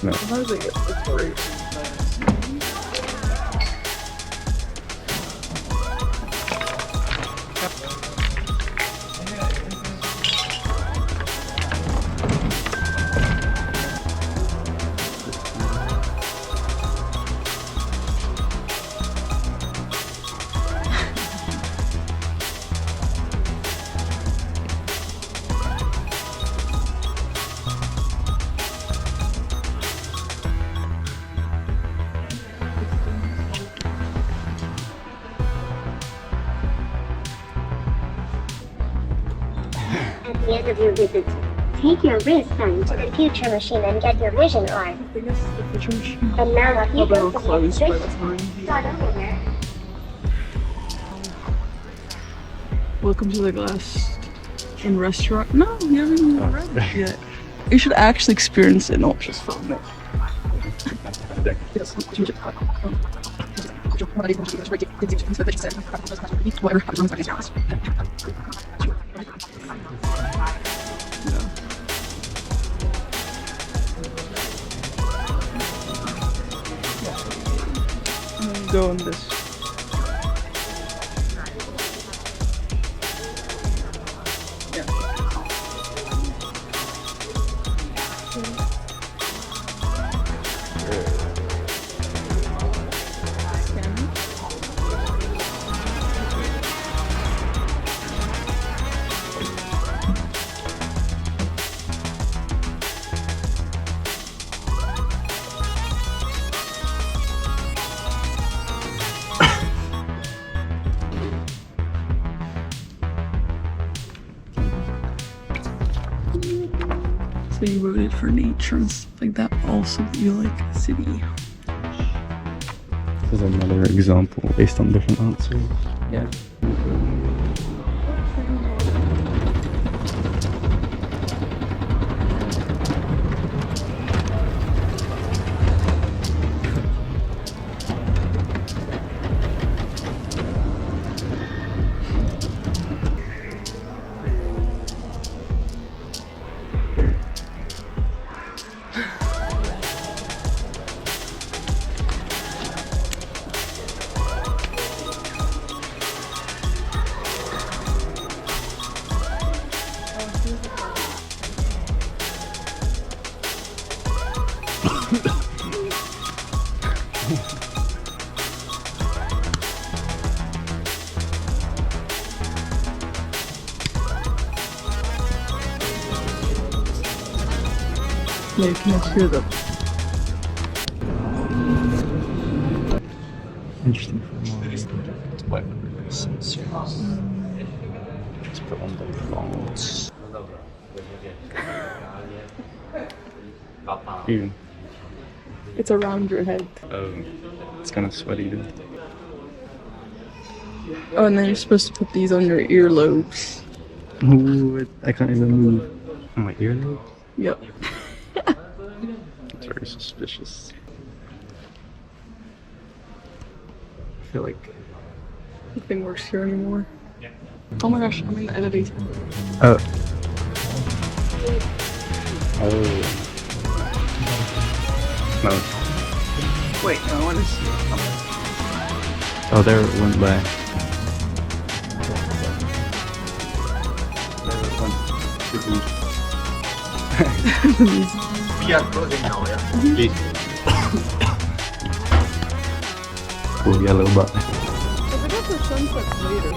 No. Sometimes they get Victoria. At the end of your visit, take your wristband to the future machine and get your vision on. I think it's the future machine. And now if you Probably go will to the close by the wrist- time. start over there. Welcome to the glass in restaurant. No, you haven't even read it yet. You should actually experience it, not just film it. Go on this. So you voted for nature and stuff like that. Also, you like the city. This is another example based on different answers. Yeah. Yeah, you can hear them. Interesting for more. Let's put on the phones. Ew. It's around your head. It's kind of sweaty though. Oh, and then you're supposed to put these on your earlobes. Ooh, I can't even move. On my earlobe? Yep. It's very suspicious. I feel like... Nothing works here anymore. Oh my gosh, I'm in the editing. Oh. Oh. No. Wait, no, I want to see. Oh, there it went by. We are closing now, yeah? Please. Cool yellow button. I forgot the sunset's later.